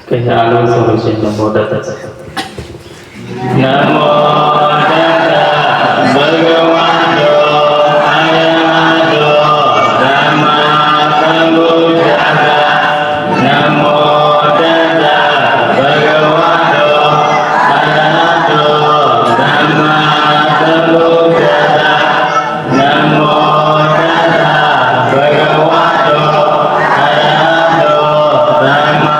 cái nhà luôn rồi xin nam mô Tát Tát nam mô Tát Tát Bhagavato Arahato Samma Sambuddhassa nam mô Tát Tát Bhagavato Arahato Samma Sambuddhassa nam mô Tát Tát Bhagavato Arahato Samma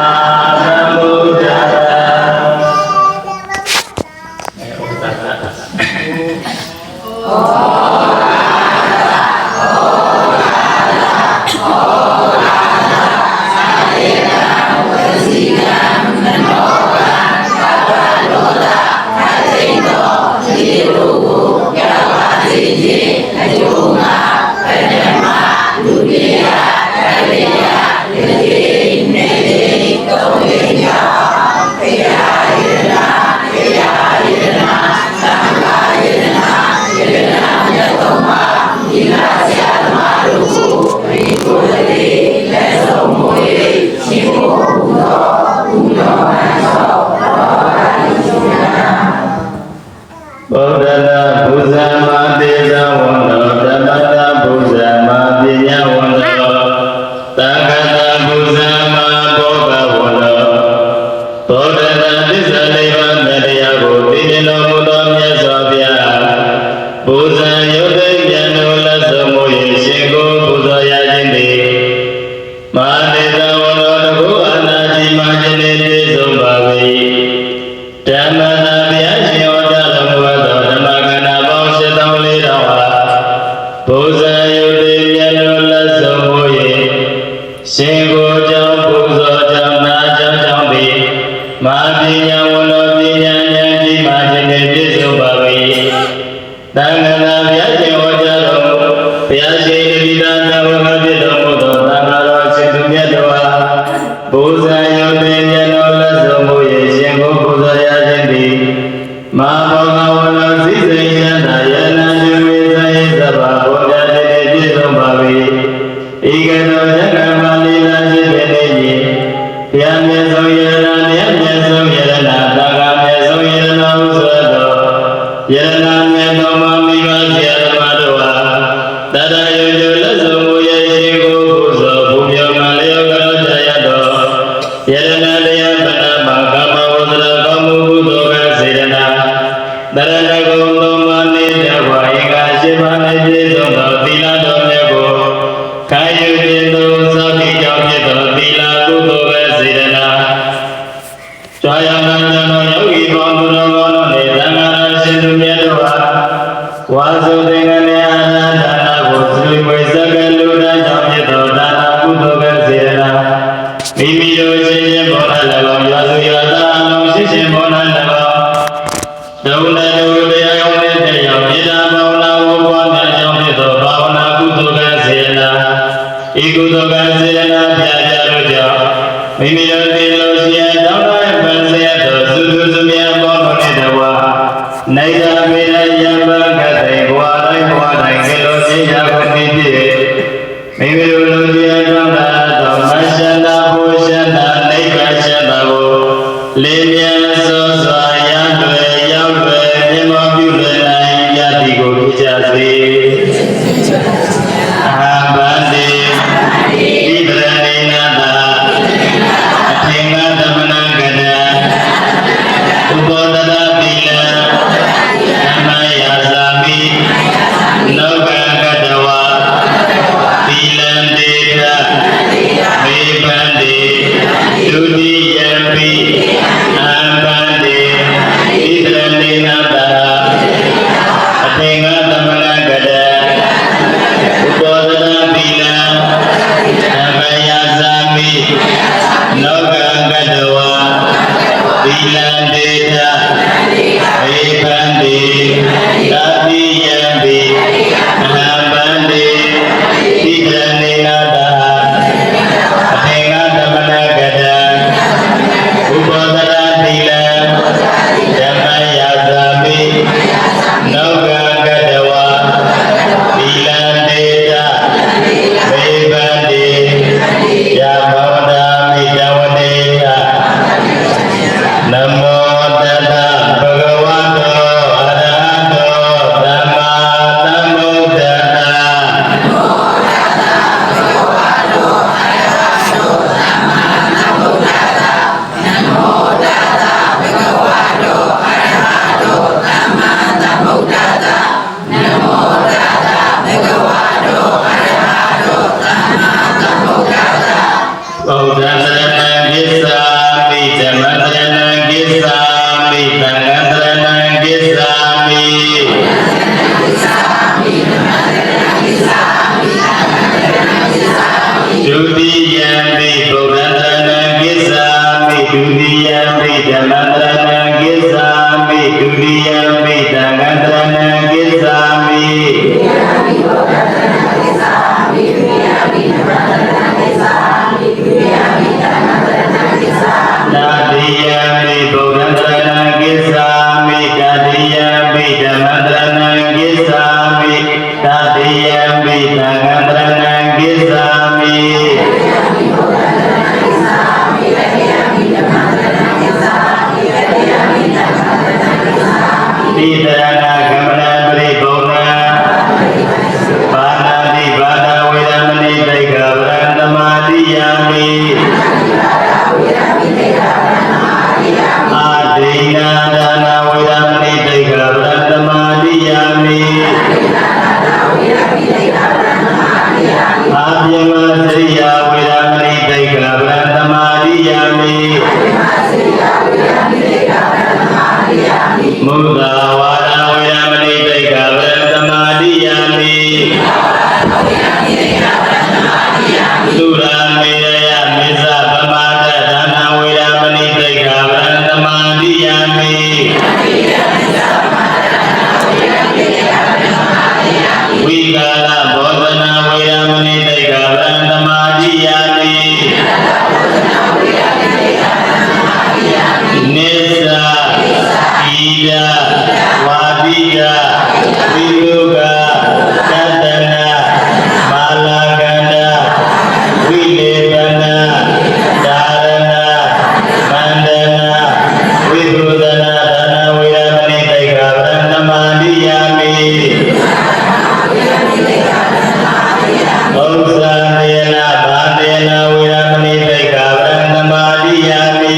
Dudiyampi Dhammandrana Gissami Dudiyampi Dhammandrana Gissami Dadiyampi Buddhandrana Gissami Dadiyampi Dhammandrana Gissami Dadiyampi Dhammandrana Gissami Didana Gamana Bribona Panadi Bada Vidamani Deka Brandamadiyami Adina Dana Vidamani Deka Brandamadiyami Adyama Sriya Vidamani Deka Brandamadiyami Mudha Vada Vidamani Deka Brandamadiyami Sura Miraya Misa Pamada Dana Vidamani Deka Brandamadiyami Vigala Bodhana Vidamani Deka Brandamadiyami Nisa Ida Wadida Viluga Kadana Malaganda Vilebana Dharana Mandana Vibhudana Dana Vidamani Deka Brandamadiyami Ousandena Bandena Vidamani Deka Brandamadiyami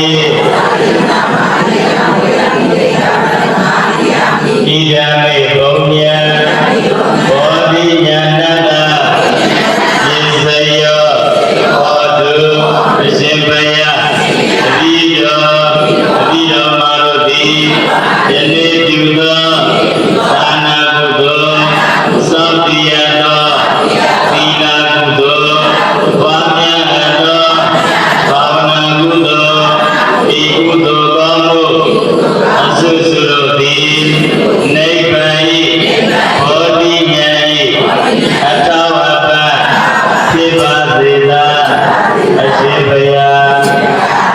Idame Gomya Bodhi Nyanada Yisayo Odu Shimpaya Rido Maruti Yene Judo Dana Kudo Sautiyano Sila Kudo Vanya Ado Bhavana Kudo Ikudo Kamu Asusuroti Naibai Bodhi Nyai Atawapa Sivasita Ashivaya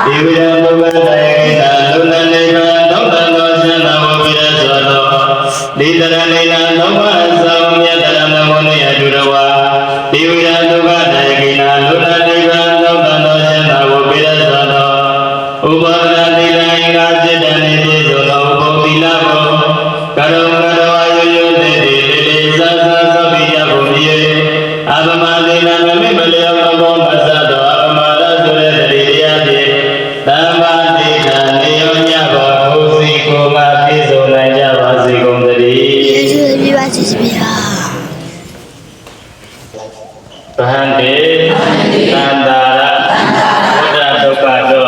Divyamubhadayana Lunaneka Nodano Shanavabhira Sado Didaranina Nova Samya Dharamamuni Ajurawa Divyamubhadayana Lunaneka Nodano Shanavabhira Sado Ubhadadila Ingasidani Sono Ubhopilavo Karungaravayuyo Dede Sasa Sabhiya Bhumye Abhamadina Mamibalya Mabho Masado Abhamada Sure Dhariyate Dhammadina Niyonya Bhakusi Kuma Piso Nanja Vasi Kumdari Yesus Vivasismiya Bhante Tandara Buddha Dukado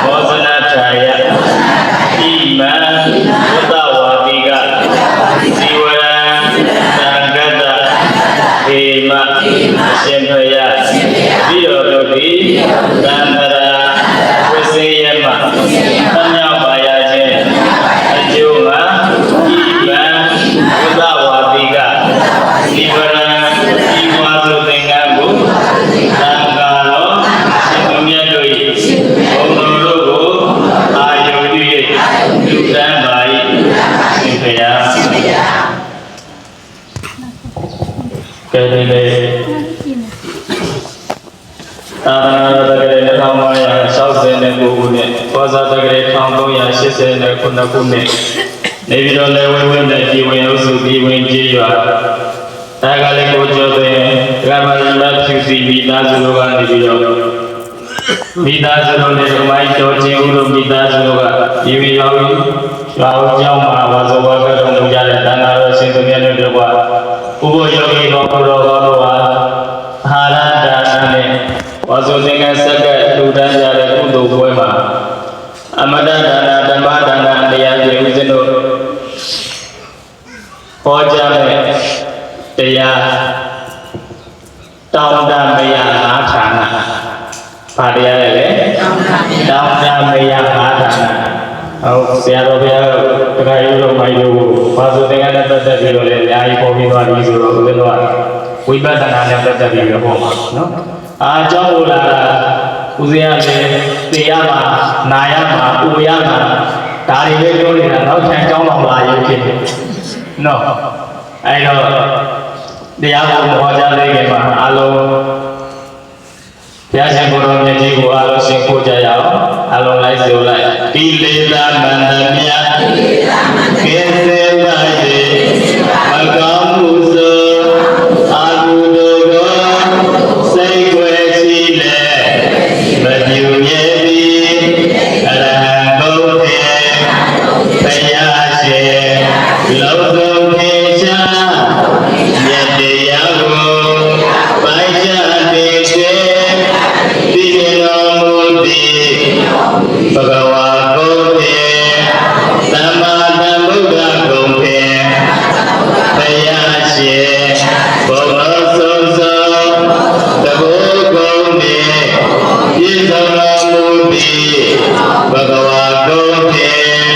Mosana Chaya Ima Buddha Vatiga Siwara Sangata Hema Shimpaya Vidodoti Tandara Visayama Tanya Bayajen Ajuma Ima Buddha Vatiga Siwara Iwasu Tengabu Tangalo Shimumyadoi Omnologo Ayodhuye Dudanbai Shimpaya Kedele Tadanaradagare Thamaya Shausene Kugune Fazadagare Thamaya Shisene Kunakune Nevidole Wewene Diwen Usu Diwen Jiwa Tagale Kojote Ramarima Pyusi Vidazuloga Nibiyo Vidazuloga Mai Choche Uru Vidazuloga Yumi Yawi Shao Jama Vazovaga Mujale Tanaro Sintumyanu Dewa Ubo Yogi Bakuro Gawa Harada Nane Vazotenga Saka Tudanjare Udo Wema Amada Dana Dhamma Dana Deyaje Uzeno Hojame Deya Taunda Meya Nathana ဘာတရားလဲ တောင်းတမေယအာဒါဟုတ်ဆရာတော်ဘုရားတခါရုပ်တော်မိုင်းတို့ဘာဆိုသင်္ကန်းနဲ့ပတ်သက်ပြီးတော့လည်းအများကြီးပေါ်ပြီးသွားပြီဆိုတော့ဦးဇင်းတို့ကဝိပဿနာနဲ့ပတ်သက်ပြီးတော့ဟောမှာနော်အားကြောင့်လို့လာတာဦးဇင်းကလည်းသိရမှာနာရမှာပူရမှာဒါတွေပဲပြောနေတာနောက်ထပ်ကြောင်းတော်လာရုပ်ဖြစ်တယ်နော်အဲ့တော့တရားကိုဟောကြားလေးကမှာအားလုံးဘုရားရှင်ကိုယ်တော်မြတ်ကြီးကိုအားလုံးရှင်းဖို့ကြရအောင်အားလုံးလိုက်ဆိုလိုက်ကိလေသာမန္တမြတ်ကိစေပါယေမကောင်းမှုသောအာဟုတောကိုစိတ်ွယ်ရှိလေမပြုမြဲသည်အရဟံဘုရားဘုရားရှင်လောကုတ္တရေရှာမြတ်တရားကိုပိုင်ရှားတည်စေတိနောမူတိဘဂဝါဘုရားသမ္မာသမ္ဗုဒ္ဓဂုံဖြင့်ဘုရားရှင်ဘုရားဆုံးဆုံးတဘောဂုံဖြင့်ပြည့်စုံတော်မူသည်ဘဂဝါဘုရား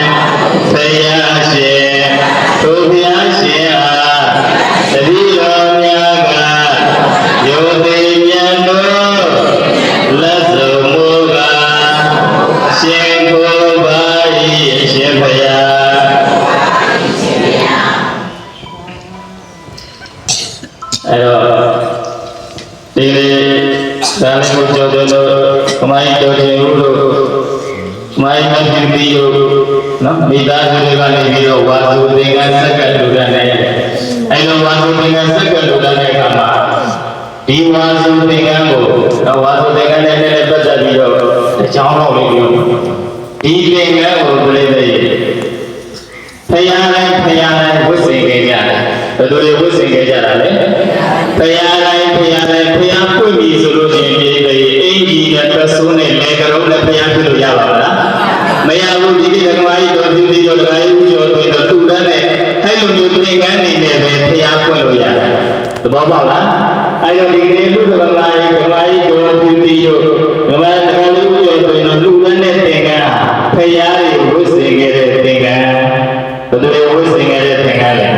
ဘုရားရှင်သူဘုရားရှင်အားတတိတော်များကယောသိဉာဏ်တို့လက်စုံမူကားရှင်ကိုယ်ပါ၏အရှင်ဘုရားအဲ့တော့ဒီသာလကိုကြောတို့ကမိုင်းတော်တယ်ဦးတို့မိုင်းမဖြစ်ပြီးနော်မိသားစုတွေကနေပြီးတော့ဝါစုသင်္ကန်းစက္ကလူရနဲ့အဲ့လိုဝါစုသင်္ကန်းစက္ကလူရတဲ့အခါမှာဒီဝါစုသင်္ကန်းကိုဝါစုသင်္ကန်းနဲ့လည်းပတ်သက်ပြီးတော့အကြောင်းတော့လေးပြောဒီသင်္ကန်းကိုပြိသိဖယားတိုင်းဝတ်ဆင်ခဲ့ကြတယ်ဘယ်လိုလဲဝတ်ဆင်ခဲ့ကြတာလဲဖယားတိုင်းဖယားပွင့်ပြီဆိုလို့ရှိရင်ပြိသိအင်ကြီးနဲ့ပတ်စိုးနဲ့လေကရုံးနဲ့ဖယားဖြစ်လို့ရပါမလားမရဘူးဒီဓမ္မကြီးတော်သူကြီးတော်ဓမ္မကြီးကျော်တွေတော့သူ့တန်းနဲ့အဲ့လိုမျိုးသင်္ကန်းနေနဲ့ပဲဖယားပွင့်လို့ရတယ်သဘောပေါက်လားအဲ့တော့ဒီကနေ့လူဓမ္မကြီးတော်သူကြီးတို့ဓမ္မတော်လေးကျော်တွေတော့လူတန်းနဲ့သင်္ကန်းဖယားတွေဝတ်ဆင်ခဲ့တဲ့သင်္ကန်းဘယ်လိုဝတ်ဆင်ခဲ့တဲ့သင်္ကန်းလဲ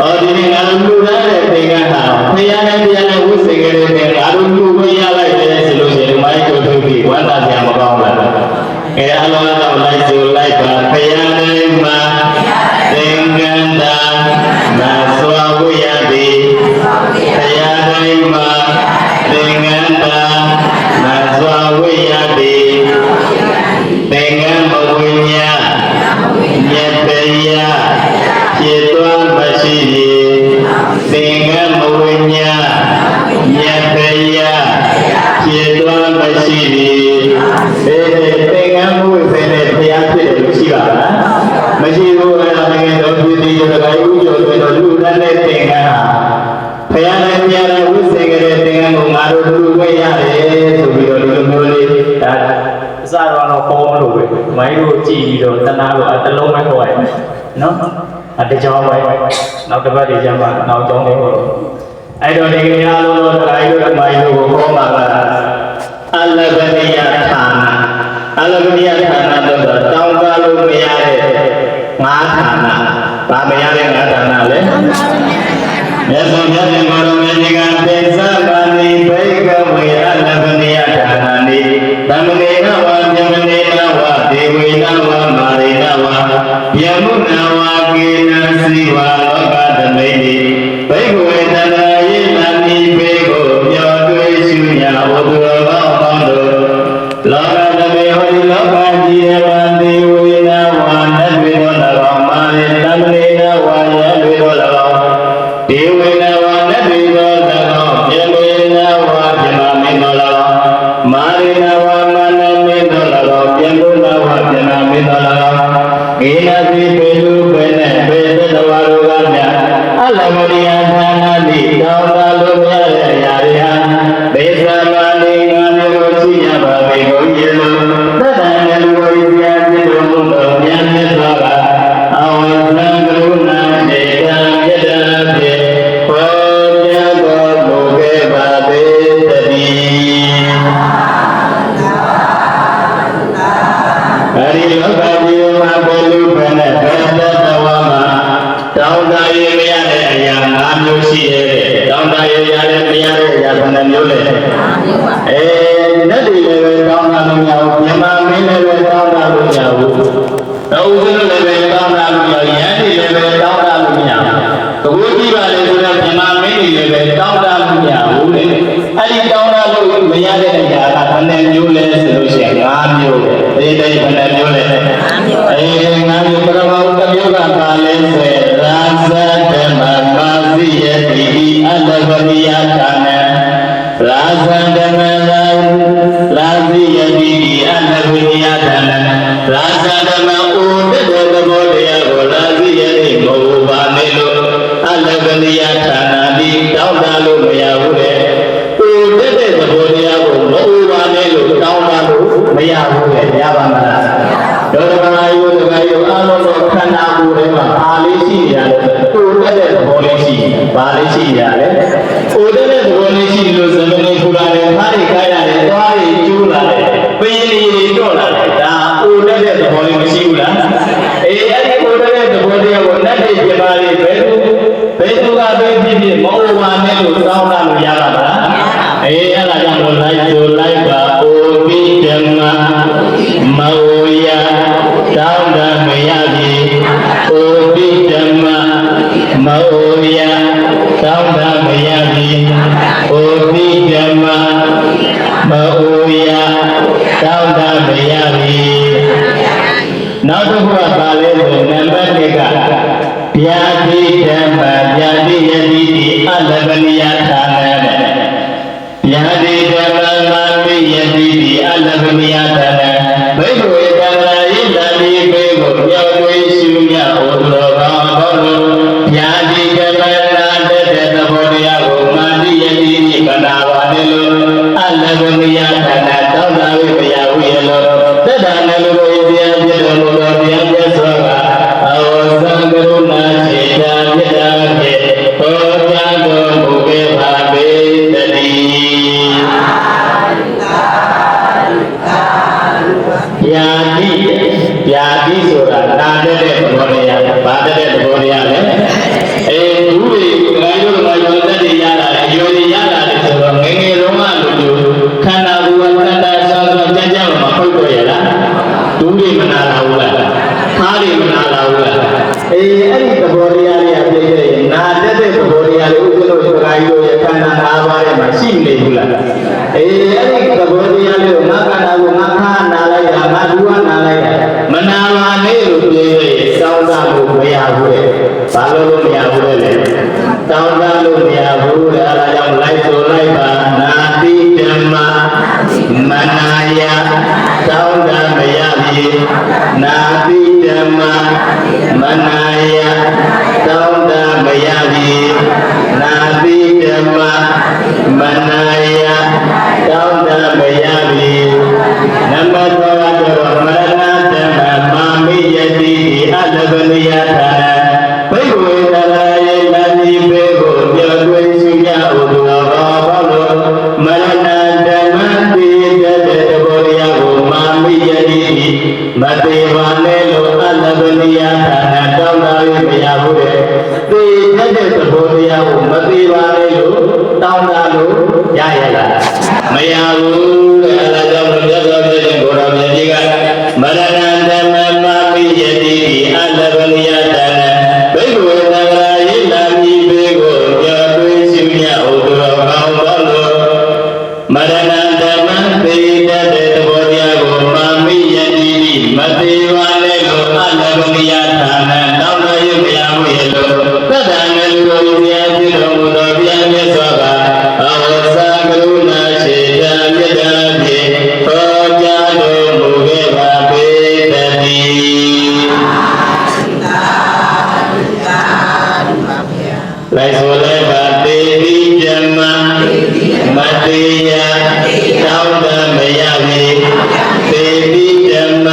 အော်ဒီနေ့ငါတို့လူတန်းတဲ့သင်္ကန်းဟာဖယားနဲ့ဝတ်ဆင်ခဲ့တဲ့သင်္ကန်းအားလုံးလူဝေးရလိုက်တယ်ဆိုလို့ရှိရင်ဓမ္မကြီးတော်သူကြီးဝမ်းသာကြမကောင်းလားအဲအလောတော်လိုက်ဆိုလိုက်ပါဖယားနဲ့မှာသင်္ကန်းသာမစွာဝိယတိဖယားနဲ့မှာသင်္ကန်းသာမစွာဝိယတိသင်္ကန်းမဝိညာမြတ်ပယဖြစ်သွားမရှိသင်္ကန်းမဝိညာမြတ်ပယဖြစ်သွားမရှိသင်္ကန်းမဝိစေနဲ့ဘုရားဖြစ်တယ်လို့ရှိပါလားမရှိဘူးအဲ့ဒါငယ်တော်ပြည်သူတွေကဥကျော်တွေတော့လူတန်းတဲ့သင်္ကန်းဟာဘုရားနဲ့ဝိစေကြတဲ့သင်္ကန်းကိုငါတို့လူဝဲရတယ်ဆိုပြီးတော့ဒီလိုမျိုးလေးဒါအစတော့ပေါ်မလို့ပဲမိုင်းတို့ကြည့်ပြီးတော့တဏှာကိုအတလုံးပဲဟောရတယ်နော်အတကြောင်းပဲနောက်တစ်ပတ်ဒီကျမှနောက်ကြောင်းလေးဟောအဲ့တော့ဒီကနေ့အားလုံးတော့တိုင်းတို့မိုင်းတို့ကိုဟောမှာကအလဗနိယဌာနအလဗနိယဌာနတော့တောင်းကားလို့မရတဲ့ငါးဌာနဗာမရတဲ့ငါးဌာနလေမြတ်စွာဘုရားရှင်ကိုယ်တော်မြတ်ကြီးကပိဿပါဏိဘိကဝေအလဗနိယဌာနနိသမဏေနဝါပြမနေနဝါဒေဝေနဝါမာရိနဝါယမုနဝါကေနစီဝါလောကသမိတိဘိကဝေတနာယေနာနိဘေကိုပြောတွေ့ရှုညာဝတ္တရောကောင်းတို့လောကသမိဟောဒီလောကကြီးရဝန္တိဝေနဝါနတ်တွေတော်၎င်းမာရိသမဏေနဝါယတွေတော်၎င်းဒေဝေနဝါနတ်တွေတော်၎င်းပြမေနဝါပြမမင်းတော်၎င်းမာရိနဝါမနမင်းတော်၎င်းပြမုနဝါပြမမင်းတော်၎င်းဧနတိပေလူပေနဲ့ပေသတ္တဝါတို့ကမြတ်အလမရိယဌာနတိတောင်းတလို့ရတဲ့အရာတွေဟာဒေသမဏိငါမျိုးရှိရပါပေကုန်ရဲ့လို့သတ္တန်ရဲ့လူကိုပြည့်ပြည့်လို့တော်မြတ်မြတ်စွာကအဝိဇ္ဇံကရုဏာစေတံယတံဖြင့်ဟောကြားတော်မူခဲ့ပါပေတည်း င်းတာလို့ရဘူးတော့ဦးဇင်းတို့လည်းပဲတောင်းတာလို့ရရန်တွေလည်းပဲတောင်းတာလို့မရဘူးတကူကြည့်ပါလေဆိုတော့မြမမင်းတွေလည်းပဲတောင်းတာလို့မရဘူးလေအဲ့ဒီတောင်းတာလို့မရတဲ့နေရာကဘယ်နှမျိုးလဲဆိုလို့ရှိရင်၅မျိုးဒီတိတ်ဘယ်နှမျိုးလဲ၅မျိုးအေး၅မျိုးပရမောတမျိုးကပါလဲဆိုရာဇဓမ္မမာစီယတိအလဘတိယဌာနရာဇဓမ္မလာစီယတိအလဘတိယဌာနရာဇဓမ္မဥဒ္ဒေသဘောတရားကိုလာစီယတိမဟုတ်ပါနဲ့လို့အလဘတိယဌာနဒီတောင်းတလို့မရဘူးလေဥဒ္ဒေသဘောတရားကိုမဟုတ်ပါနဲ့လို့တောင်းတလို့မရဘူးလေရပါမလားဒေါတမယုဒကယုအလုံးစုံခန္ဓာကိုယ်ထဲမှာဘာလေးရှိနေရလဲဥဒ္ဒေသဘောလေးရှိဘာလေးရှိရလဲဥဒ္ဒေသဘောလေးရှိလို့ဇမနေပူလာတယ်ခါးတွေခိုင်းရတယ်သွားတွေကျိုးလာတယ်ပင်တွေတော့လာတယ်ဒါဥဒ္ဒေသဘောလေးမရှိဘူးလားအေးအဲ့ဒီဥဒ္ဒေသဘောတရားကိုနတ်တွေပြပါလေဘယ်သူကပဲဖြစ်ဖြစ်မဟုတ်ပါနဲ့လို့တောင်းတလို့ရပါမလားအေးအဲ့ဒါကြောင့်မို့လိုက်ဆိုလိုက်ပါအိုပိဓမ္မမဝယတောင်းတမရပြီအိုပိဓမ္မမဝယတောင်းတမရပြီအိုပိဓမ္မမဝယတောင်းတမရပြီနောက်တစ်ခုကပါလဲဆိုနံပါတ်1ကဗျာတိဓမ္မဗျာတိယတိအလဘနိယဌာနဗျာတိဓမ္မမာမိယတိအလဘနိယဌာနဘိက္ခဝေတံဃာယိတံဒီဘေကိုပြောင်းသွေးရှုမြတ်ဟောတော်ကောင်းဟောလို့ဗျာတိဓမ္မနာတတ်တဲ့သဘောတရားကိုမာတိယတိကနာပါလေလို့အလဘနိယဌာနတောင်းတာဝိပယဝိယလို့တတ္တနလူဝိတရားပြတော်မူသောတရားပြသောကအဝသံကရုဏာခြေတာမြတ်တာဖြင့်ဟောကြားတော်မူခဲ့ပါပေတည်းဗျာတိဆိုတာနာတဲ့သဘောတရားဗာတဲ့သဘောတရားလေအေးဘူးတွေခိုင်းလို့တော့ရောတက်တွေရတာအယိုတွေရတာလေဆိုတော့ငယ်ငယ်တုန်းကလို့ခန္ဓာကိုယ်ကခန္ဓာဆောင်းဆောင်းကြမ်းကြမ်းမှာပုတ်တော့ရလားဒူးတွေမနာလာဘူးလားခါးတွေမနာလာဘူးလားအေးအဲ့ဒီသဘောတရားတွေကပြည့်တဲ့နာတဲ့သဘောတရားတွေဥပ္ပလို့စကားကြီးတို့ရဲ့ခန္ဓာ၅ပါးထဲမှာရှိနေဘူးလားအေးအဲ့ဒီသဘောတရားလေးကိုငါခန္ဓာကိုငါခါနာလိုက်တာငါဒူးကနာလိုက်တာမနာပါနဲ့လို့ပြောရင်တောင်းတလို့မရဘူးလေဘာလို့မရဘူးလဲတောင်းတလို့မရဘူးလေအဲဒါကြောင့်လိုက်ဆိုလိုက်ပါနာတိဓမ္မမနာယတောင်းတမရပြီနာတိဓမ္မမနာယတောင်းတမရပြီနာတိဓမ္မမနာယတောင်းတမရပြီနံပါတ်3ကတော့မရဏဓမ္မမာမိယတိအလဘနိယဌာနဘိက္ခဝေတရာယေနတိဘေကိုပြောသွေးရှိကြဥဒ္ဓဘောဘောလို့မရဏဓမ္မတိတဲ့သဘောတရားကိုမာမိယတိမသေးပါနဲ့လို့အလဘနိယဌာနတောင်းတာရမရဘူးတဲ့သေတဲ့သဘောတရားကိုမသေးပါနဲ့လို့တောင်းတာလို့ရရလားမရဘူးတဲ့အဲဒါကြောင့်မြတ်စွာဘုရားရှင်ကိုယ်တော်မြတ်ကြီးကမရဏဓမ္မမာမိယတိအလဘနိယဌာနဘိက္ခဝေသံဃာယိတံဒီဘေကိုပြောသွေးရှုမြတ်ဟောတော်ကောင်းတော်လို့မရဏဓမ္မသေတတ်တဲ့သဘောတရားကိုမာမိယတိမသေးပါနဲ့လို့အလဘနိယဌာနတောင်းတရမရဘူးရဲ့လို့သတ္တနလူဘုရားပြုတော်မူသောဘုရားမြတ်စွာဘုရားအဝဇ္ဇကရုဏာခြေတာမြတ်တာဖြင့်ဟောကြားတော်မူခဲ့ပါပေတည်းလိုက်ဆိုလိုက်ပါတေတိဓမ္မမတေယတောင်းတမရပြီတေတိဓမ္မ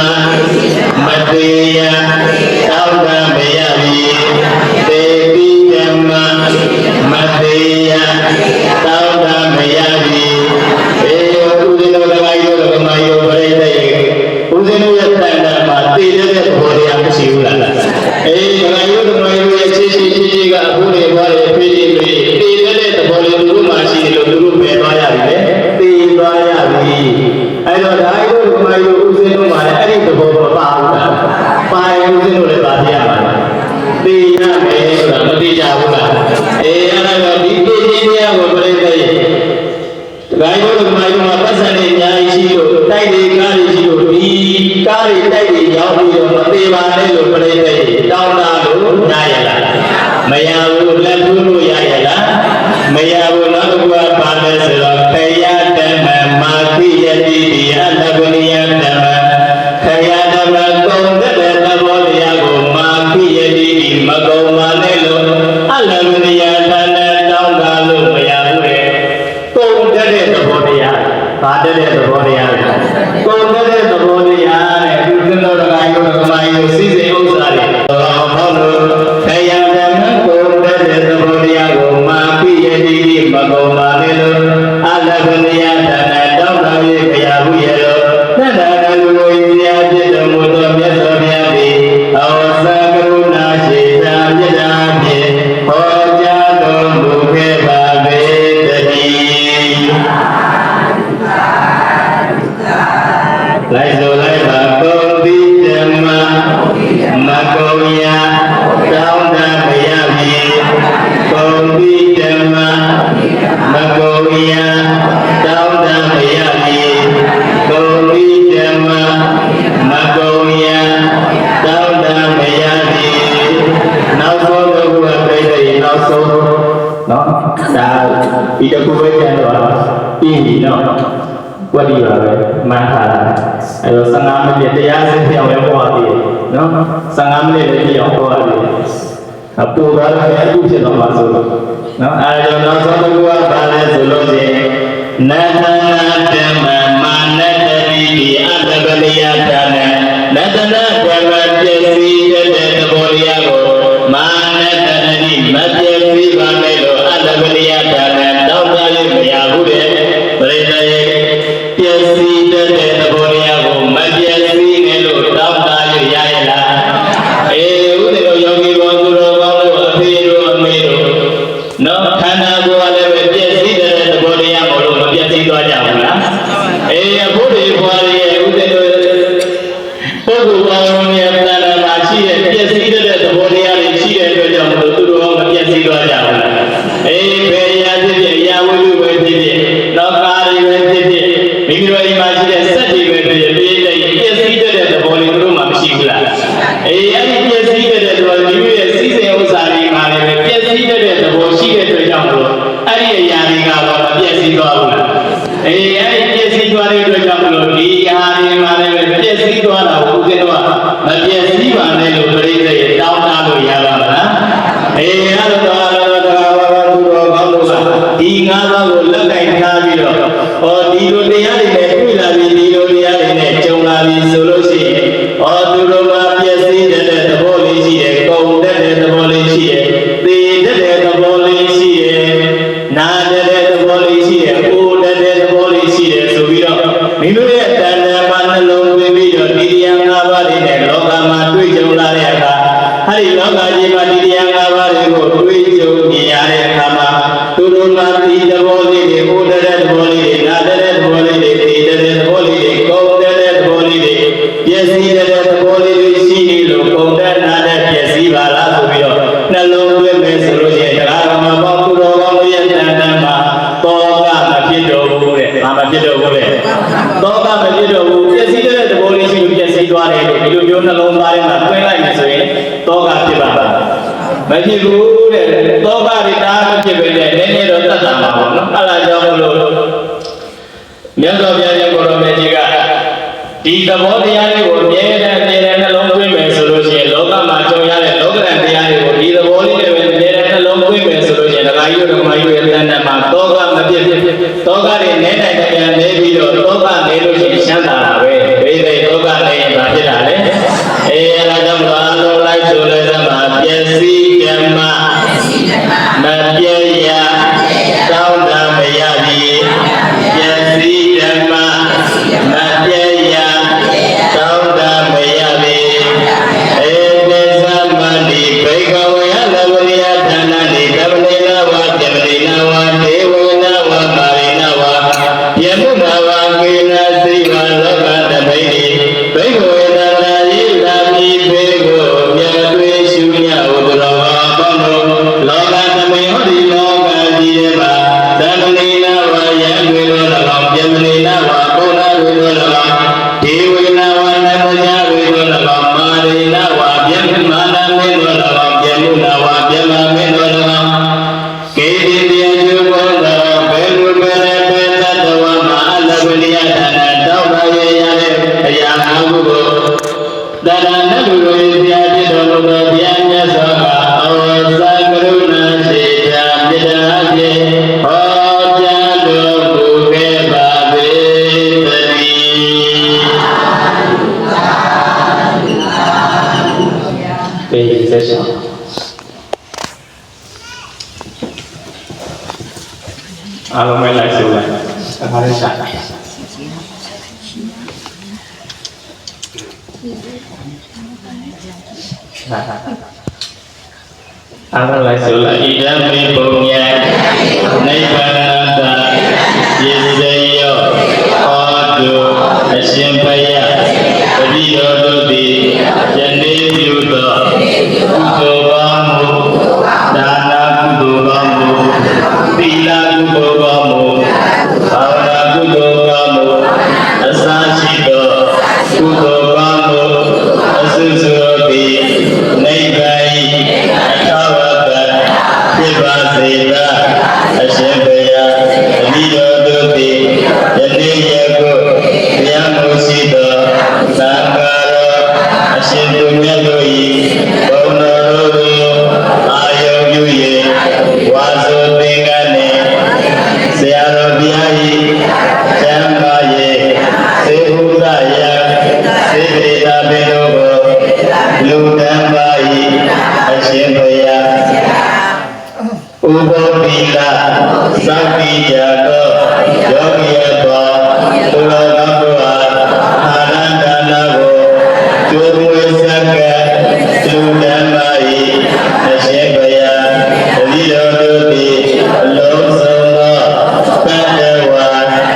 ကားတွေတိုက်တွေရောက်ပြီးတော့မသေးပါနဲ့လို့ပြိတ္တိတောင်းတာလို့ရရလားမရဘူးလက်ထူးလို့ရရလားမရဘူးနောက်တစ်ခုကဘာလဲဆိုတော့ခယတမမာခိယတိဒီအလဘနိယတမခယတမကုံတဲ့သဘောတရားကိုမာခိယတိဒီမကုံပါနဲ့လို့အလဘနိယတနဲ့တောင်းတာလို့မရဘူးလေကုံတဲ့သဘောတရားဘာတဲ့သဘောတရားလဲကုံတဲ့သဘောတရားတဲ့ဒီလိုတော့ကယုံကမာယုစိစိဥစ္စာတွေဟောလို့ခယတမကုံတဲ့သဘောတရားကိုမာခိယတိဒီမကုံပါနဲ့လို့အလဘနိယတနဲ့တောင်းတာရဲ့ခရဘူးရဲ့လို့သတ္တနာလူကိုရည်ရဖြစ်တော်မူသောမြတ်စွာဘုရားသည်အောသကရုဏာရှိတာမြတ်တာဖြင့်ဟောကြားတော်မူခဲ့ပါပေတည်းလိုက်ဆိုလိုက်ပါကုန်တိဓမ္မမကုန်ရာတောင်းတမရပြီကုန်တိဓမ္မမကုန်ရာတောင်းတမရပြီကုန်တိဓမ္မမကုန်ရာတောင်းတမရပြီနောက်ဆုံးတစ်ခုကပြိတ္တိနောက်ဆုံးနော်ဒါဒီတစ်ခုပဲကျန်တော့ပြီးပြီနော်ဝတ်ဒီပါပဲမှန်ထားတာအဲတော့15မိနစ်တရားစင်းပြောင်းလဲဟောရပြီနော်15မိနစ်လည်းပြောင်းဟောရပြီအပူကားလည်းအခုဖြစ်တော့မှာဆိုနော်အဲဒါနောက်ဆုံးတစ်ခုကဘာလဲဆိုလို့ရှိရင်နတနာဓမ္မမာနတတိဒီအတ္တပနိယတာနဲ့နတနာဓမ္မပြည့်စည်တဲ့သဘောတရားကိုမာနတတိမပြည့်စည်ပါနဲ့လို့အတ္တပနိယတာနဲ့တောင်းတရမရဘူးတဲ့ပရိသေပြည့်စည်တဲ့သဘောတရားကိုမပြည့်စည်နဲ့လို့တောင်းတရရရလားအေးဥဒေရောယောဂီဘောသူတော်ကောင်းတို့အဖေတို့အမေတို့နော်ခန္ဓာကိုယ်ကလည်းပဲပြည့်စည်တဲ့သဘောတရားမလို့မပြည့်စည်သွားကြဘူးလားအေးအဖို့တွေဘွားတွေရဲ့ဥဒေတို့ပုဂ္ဂိုလ်ကောင်းရဲ့တဏ္ဍာမှာရှိတဲ့ပြည့်စည်တဲ့သဘောတရားတွေရှိတဲ့အတွက်ကြောင့်မလို့သူတို့ကမပြည့်စည်သွားကြဘူးလားအေးဘယ်ရာဖြစ်ဖြစ်ရာဝိဝိပဲဖြစ်ဖြစ်နောက်ကားတွေပဲဖြစ်ဖြစ်မိမိတို့အိမ်မှာရှိတဲ့စက်တွေပဲဖြစ်ဖြစ်ပြည့်စည်တဲ့သဘောလေးသူတို့မှမရှိဘူးလားအေးအဲ့ဒီပြည့်စည်တဲ့သဘောမိမိရဲ့စီစဉ်ဥစ္စာတွေမှာလည်းပြည့်စည်တဲ့သဘောရှိတဲ့အတွက်ကြောင့်မလို့အဲ့ဒီအရာတွေကတော့မပြည့်စည်သွားဘူးလားအေးအဲ့ဒီပြည့်စည်သွားတဲ့အတွက်ကြောင့်မလို့ဒီအရာတွေမှာလည်းပြည့်စည်သွားတာကိုဦးဇင်းတို့ကမပြည့်စည်ပါနဲ့လို့ပြိတ္တိတောင်းတလို့ရပါမလားအေးအဲ့ဒါတော့သူတော်ကောင်းတို့ကဒီငါးပါးကိုလက်ကင်ထားပြီးတော့ဟောဒီလိုတရားတွေနဲ့တွေ့လာပြီးဒီလိုတရားတွေနဲ့ကြုံလာပြီးဆိုလို့ရှိရင်ဟောသူတို့မှာပြည့်စည်တဲ့သဘောလေးရှိတယ်၊ကုန်တဲ့သဘောလေးရှိတယ်၊သေတဲ့သဘောလေးရှိတယ်၊နာတဲ့သဘောလေးရှိတယ်၊အိုတဲ့သဘောလေးရှိတယ်ဆိုပြီးတော့မိမိရဲ့တဏ္ဍာမှာနှလုံးသွင်းပြီးတော့ဒီတရား၅ပါးတွေနဲ့လောကမှာတွေ့ကြုံလာတဲ့အခါအဲဒီလောကကြီးမှာဒီတရား၅ပါးတွေကိုတွေ့ကြုံမြင်ရတဲ့အခါမှာသူတို့မှာဒီသဘောလေးတွေအိုတဲ့သဘောလေးတွေနာတဲ့သဘောလေးတွေသေတဲ့သဘောလေးတွေကုန်တဲ့သဘောလေးတွေပြည့်စည်တဲ့သဘောလေးတွေရှိနေလို့ကုန်တဲ့နာတဲ့ပြည့်စည်ပါလားဆိုပြီးတော့နှလုံးသွင်းမယ်ဆိုလို့ရှိရင်တရားတော်မှာပေါ့သူတော်ကောင်းတို့ရဲ့တန်တန်မှာတောကမဖြစ်တော့ဘူးတဲ့။ဘာမဖြစ်တော့ဘူးလဲ။တောကမဖြစ်တော့ဘူးပြည့်စည်တဲ့သဘောလေးရှိလို့ပြည့်စည်သွားတယ်လို့ဒီလိုမျိုးနှလုံးသားထဲမှာတွင်းလိုက်မယ်ဆိုရင်တောကဖြစ်ပါလား။မဖြစ်ဘူးတဲ့။တောကတွေတားမဖြစ်ပဲနဲ့နည်းနည်းတော့တတ်တာမှာပေါ့နော်။အဲ့ဒါကြောင့်မလို့မြတ်စွာဘုရားရဲ့ကိုရောင်ကြီးကဒီသဘောတရားတွေကိုအမြဲတမ်းနှလုံးသွင်းမယ်ဆိုလို့ရှိရင်လောကမှာကြုံရတဲ့လောကရန်တရားတွေကိုဒီသဘောလေးတွေပဲအမြဲတမ်းနှလုံးသွင်းမယ်ဆိုလို့ရှိရင်ဒကာကြီးတို့ဒကာမကြီးတို့ရဲ့တဏ္ဍာမှာတောကမဖြစ်တောကတွေနဲနိုင်တယ်နေပြီးတော့တောကနေလို့ရှိရင်ချမ်းသာတာပဲဘိသိတောကနေရင်ဘာဖြစ်တာလဲအေးအဲ့ဒါကြောင့်ဘာလို့လိုက်ဆိုလဲသမာပျက်စီးဓမ္မမပြည့်ရတောင်းတမရပြီပျက်စီးဓမ္မမပြည့်ရတောင်းတမရပြီ တရဏဂုရုဘုရားဖြစ်တော်မူသောဘုရားမြတ်စွာကဩဇာကရုဏာစေတံမေတ္တာဖြင့်ဟောကြားတော်မူခဲ့ပါပေသတည်းပေဆက်ရှောင်းအားလုံးပဲလိုက်ဆိုလိုက်အခါလေးရှာအားလုံးလိုက်ဆိုလိုက်ဣဒံမေပုံညာနိဗ္ဗာန်တယေစေယောဟောတုအရှင်ဘုရားပရိယောတုတိယနေ့ပြုသောကုသိုလ်ကောင်းမှုဒါနကုသိုလ်ကောင်းမှုသီလကုသိုလ်ကောင်းမှုဘာဝနာကုသိုလ်ကောင်းမှုအစရှိသောကုသိုလ်ကောင်းမှုအစုစုတို့သည်နိဗ္ဗာန်၏အထောက်အပံ့ဖြစ်ပါစေသာအရှင်ဘုရားအမိတော်တို့သည်ယနေ့ယခုတရားမှုရှိသောသံဃာတော်အရှင်သူမြတ်တို့၏ဘုန်းတော်တို့ကိုအာယုပြု၍ဝါဆိုသင်္ကန်းနှင့်ဆရာတော်ဘုရား၏ကျမ်းပါ၍သေဟုသယသေတေတာပေတို့ကိုလူတန်းပါ၏အရှင်ဘုရားဥပ္ပောတိလသဗ္ဗိကြသောယောဂီအပေါင်းသူတော်ကောင်းတို့အားအာရန္ဒနာကိုကျိုးမွေးဆက်ကလူတန်းပါ၏အရှင်ဘုရားတတိတော်တို့သည်အလုံးစုံသောတတ္တဝါ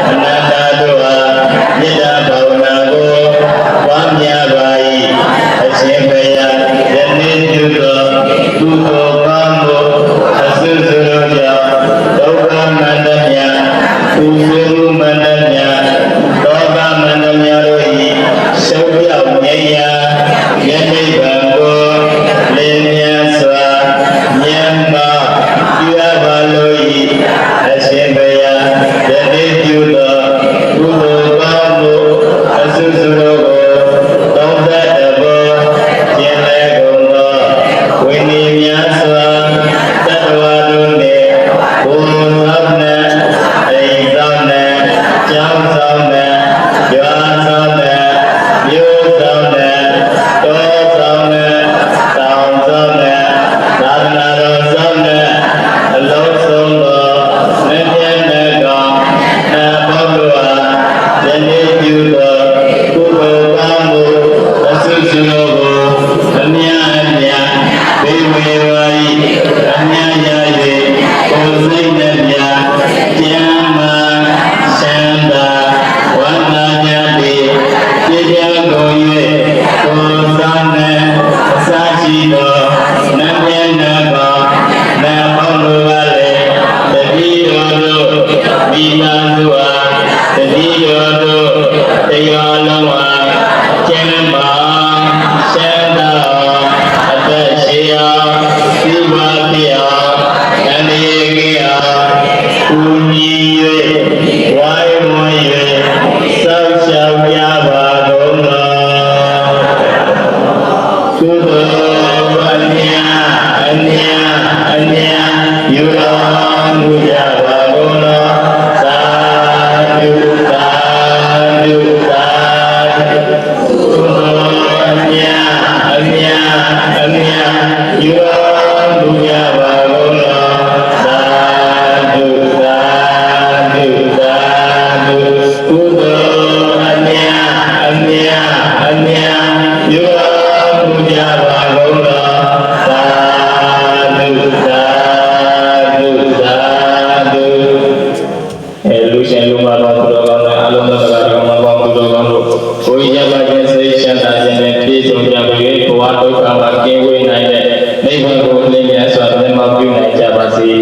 အနန္တတို့အားမေတ္တာဘာဝနာကိုပွားများပါ၏အရှင်ဘုရားယနေ့ပြုသောကုသိုလ်ကောင်းမှုအစုစုတို့ကြောင့်ဒုက္ခမန္တမြတ်သူဆွေမှုမန္တမြတ်ဒေါသမန္တမြတ်တို့၏ရှုပ်ပြောက်ငြိမ်းရာယနေ့ဘံကိုလင်းမြတ်စွာမြတ်မာပြုအပ်ပါလို့၏အရှင်ဘုရားယနေ့ပြုသောကုသိုလ်ကောင်းမှုအစုစုတို့ကိုသုံးသက်တဘောကျင့်လေကုန်သောဝိနည်းများစွာတတ္တဝါတို့နှင့်ဘုံသောနဲ့အိမ်သောနဲ့ကျောင်းသောနဲ့ရွာသောနဲ့မြို့သောနဲ့တောသောနဲ့တောင်သောနဲ့သာသနာတော်သောနဲ့အလုံးစုံသောမြတ်မြတ်နဲ့ကောင်းအဘောတို့အားယနေ့ပြုသောကုသိုလ်ကောင်းမှုအစုစုတို့ကိုအမြတ်အမြတ်ဘေဝေဝါဤအမြတ်ရ၍ကိုယ်စိတ်နဲ့မြတ်ကျမ်းမာချမ်းသာဝန္တာကြသည်ပြည့်ပြည့်ကို၍ကိုယ်စားနဲ့အစရှိသောနတ်မြတ်နာကောနတ်ပေါင်းတို့ကလည်းတတိတော်တို့မိသားစုအားတတိတော်တို့တရားလုံးအားကျမ်းမာချမ်းသာအသက်ရှိအောင်ဒီပါပြအောင်တန်ရေကြီးအောင်ဦးညီ၍ဝိုင်းဝန်း၍စောင့်ရှောက်ကြပါကုန်သောကုသိုလ်အမြတ်အမြတ်အမြတ်ယူတော်မူကြပါကုန်သောသာဓုသာဓုသာဓုကုသိုလ်အမြတ်အမြတ်အမြတ်ယူတော်မူကြပါကုန်သောသာဓုသာဓုသာဓုကုသိုလ်အမြတ်အမြတ်အမြတ်ယူတော်မူကြပါကုန်သောသာဓုသာဓုသာဓုလူရှင်လူမတော်သူတော်ကောင်းတွေအလုံးစုံတရားတော်မှာပေါင်းသူတော်ကောင်းတို့ကိုယ်ရပါခြင်းစိတ်ချမ်းသာခြင်းနဲ့ပြည့်စုံကြပါ၍ဘဝဒုက္ခမှာကင်းဝေးနိုင်တဲ့နိဗ္ဗာန်ကိုလင်းမြတ်စွာမြတ်မောပြုနိုင်ကြပါစေ။